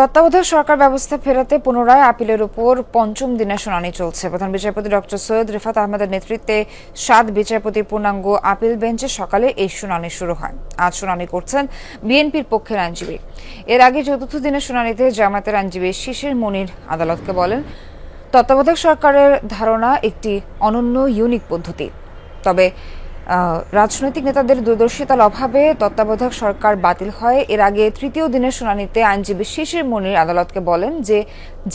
তত্ত্বাবধায়ক সরকার ব্যবস্থা ফেরাতে পুনরায় আপিলের উপর পঞ্চম দিনের শুনানি চলছে। প্রধান বিচারপতি ডক্টর সৈয়দ রিফাত আহমেদের নেতৃত্বে 7 বিচারপতির পূর্ণাঙ্গ আপিল বেঞ্চে সকালে এই শুনানি শুরু হয়। আজ শুনানি করছেন বিএনপির পক্ষের আইনজীবী। এর আগে চতুর্থ দিনের শুনানিতে জামায়াতের আইনজীবী শিশির মনির আদালতকে বলেন, তত্ত্বাবধায়ক সরকারের ধারণা একটি অনন্য ইউনিক পদ্ধতি। তবে রাজনৈতিক নেতাদের দূরদর্শিতার অভাবে তত্ত্বাবধায়ক সরকার বাতিল হয়। এর আগে তৃতীয় দিনের শুনানিতে আইনজীবী শিশির মনির আদালতকে বলেন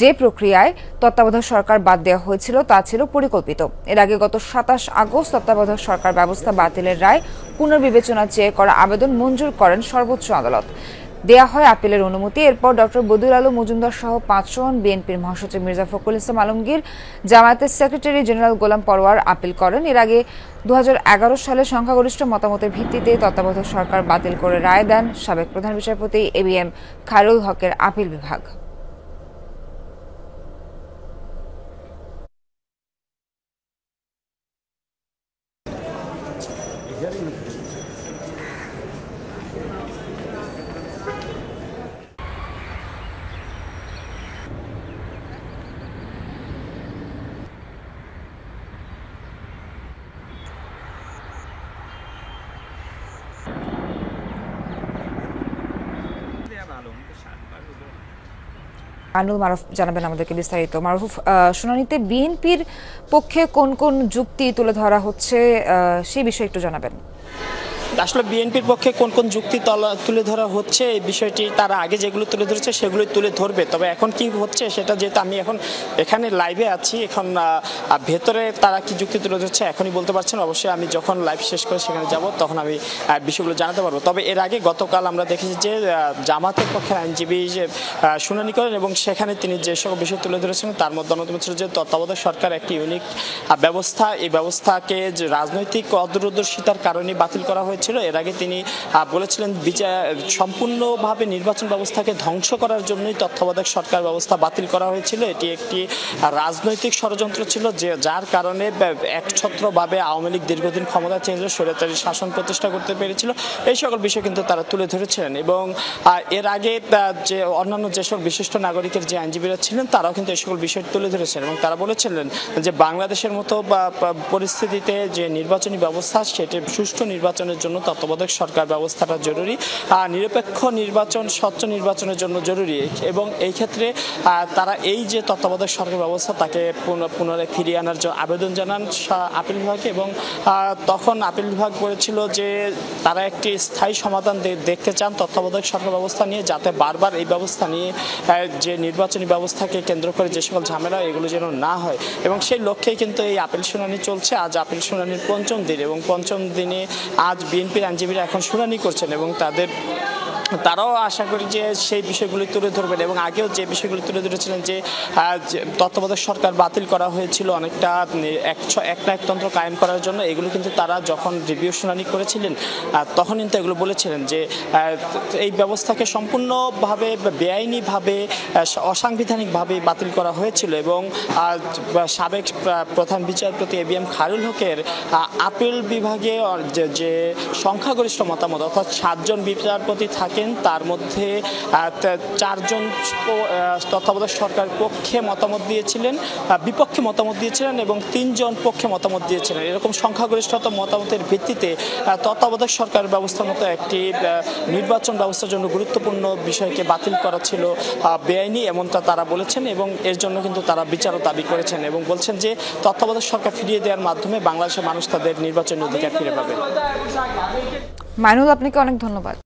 যে প্রক্রিয়ায় তত্ত্বাবধায়ক সরকার বাদ দেওয়া হয়েছিল তা ছিল পরিকল্পিত। এর আগে গত 27 আগস্ট তত্ত্বাবধায়ক সরকার ব্যবস্থা বাতিলের রায় পুনর্বিবেচনা চেয়ে করা আবেদন মঞ্জুর করেন সর্বোচ্চ আদালত। দেয়া হয় আপিলের অনুমতি। এরপর ডক্টর বদিউল আলম মজুমদার সহ 5 জন, বিএনপির মহাসচিব মির্জা ফখরুল ইসলাম আলমগীর, জামায়াতের সেক্রেটারি জেনারেল গোলাম পরোয়ার আপিল করেন। এর আগে 2011 সালে সংখ্যাগরিষ্ঠ মতামতের ভিত্তিতে তত্ত্বাবধায়ক সরকার বাতিল করে রায় দেন সাবেক প্রধান বিচারপতি এবিএম খায়রুল হকের আপিল বিভাগ। আনুল মারুফ জানাবেন আমাদেরকে বিস্তারিত। মারুফ, শুনানিতে বিএনপির পক্ষে কোন কোন যুক্তি তুলে ধরা হচ্ছে সেই বিষয়ে একটু জানাবেন। আসলে বিএনপির পক্ষে কোন কোন যুক্তি তুলে ধরা হচ্ছে এই বিষয়টি তারা আগে যেগুলো তুলে ধরেছে সেগুলোই তুলে ধরবে। তবে এখন কি হচ্ছে সেটা যেহেতু আমি এখন এখানে লাইভে আছি, এখন ভেতরে তারা কি যুক্তি তুলে ধরছে এখনই বলতে পারছেন। অবশ্যই আমি যখন লাইভ শেষ করে সেখানে যাব তখন আমি বিষয়গুলো জানাতে পারবো। তবে এর আগে গতকাল আমরা দেখেছি যে জামাতের পক্ষের আইনজীবী শুনানি করেন এবং সেখানে তিনি যে সকল বিষয় তুলে ধরেছেন তার মধ্যে অন্যতম ছিল যে তত্ত্বাবধায়ক সরকার একটি ইউনিক ব্যবস্থা, এই ব্যবস্থাকে যে রাজনৈতিক অদূরদর্শিতার কারণে বাতিল করা হয়েছে। এর আগে তিনি বলেছিলেন সম্পূর্ণভাবে নির্বাচন ব্যবস্থাকে ধ্বংস করার জন্যই তত্ত্বাবধায়ক সরকার ব্যবস্থা বাতিল করা হয়েছিল। এটি একটি রাজনৈতিক ষড়যন্ত্র ছিল যার কারণে একছত্রভাবে আওয়ামী লীগ দীর্ঘদিন ক্ষমতা ছিল, স্বৈরাচারী শাসন প্রতিষ্ঠা করতে পেরেছিল। এই সকল বিষয় কিন্তু তারা তুলে ধরেছিলেন এবং এর আগে যে অন্যান্য যেসব বিশিষ্ট নাগরিকের যে আইনজীবীরা ছিলেন তারাও কিন্তু এই সকল বিষয় তুলে ধরেছেন এবং তারা বলেছিলেন যে বাংলাদেশের মতো পরিস্থিতিতে যে নির্বাচনী ব্যবস্থা সেটি সুষ্ঠু নির্বাচনের জন্য তত্ত্বাবধায়ক সরকার ব্যবস্থাটা জরুরি, নিরপেক্ষ নির্বাচন, স্বচ্ছ নির্বাচনের জন্য জরুরি এবং এই ক্ষেত্রে তারা এই যে তত্ত্বাবধায়ক সরকার ব্যবস্থা তাকে পুনরায় ফিরিয়ে আনার জন্য আবেদন জানান আপিল বিভাগে এবং তখন আপিল বিভাগ বলেছিল যে তারা একটি স্থায়ী সমাধান দেখতে চান তত্ত্বাবধায়ক সরকার ব্যবস্থা নিয়ে, যাতে বারবার এই ব্যবস্থা নিয়ে যে নির্বাচনী ব্যবস্থাকে কেন্দ্র করে যে সকল ঝামেলা এগুলো যেন না হয় এবং সেই লক্ষ্যেই কিন্তু এই আপিল শুনানি চলছে। আজ আপিল শুনানির পঞ্চম দিন এবং পঞ্চম দিনে আজ বিএনপির আইনজীবীরা এখন শুনানি করছেন এবং তারাও আশা করি যে সেই বিষয়গুলি তুলে ধরবেন এবং আগেও যে বিষয়গুলি তুলে ধরেছিলেন যে তত্ত্বাবধায়ক সরকার বাতিল করা হয়েছিল অনেকটা একনায়কতন্ত্র কায়েম করার জন্য, এগুলো কিন্তু তারা যখন রিভিউ শুনানি করেছিলেন তখন কিন্তু এগুলো বলেছিলেন যে এই ব্যবস্থাকে সম্পূর্ণভাবে বেআইনিভাবে অসাংবিধানিকভাবে বাতিল করা হয়েছিল এবং সাবেক প্রধান বিচারপতি এবিএম খায়রুল হকের আপিল বিভাগে যে সংখ্যাগরিষ্ঠ মতামত অর্থাৎ 7 জন বিচারপতি থাকেন, তার মধ্যে 4 জন তত্ত্বাবধায়ক সরকার পক্ষে মতামত দিয়েছিলেন, বিপক্ষে মতামত দিয়েছিলেন এবং 3 জন পক্ষে মতামত দিয়েছিলেন। এরকম সংখ্যাগরিষ্ঠতা মতামতের ভিত্তিতে তত্ত্বাবধায়ক সরকার ব্যবস্থার মতো একটি নির্বাচন ব্যবস্থার জন্য গুরুত্বপূর্ণ বিষয়কে বাতিল করা ছিল বেআইনি এমনটা তারা বলেছেন এবং এর জন্য কিন্তু তারা বিচারও দাবি করেছেন এবং বলছেন যে তত্ত্বাবধায়ক সরকার ফিরিয়ে দেওয়ার মাধ্যমে বাংলাদেশের মানুষ তাদের নির্বাচনী অধিকার ফিরে পাবে। মাইনুল, আপনাকে অনেক ধন্যবাদ।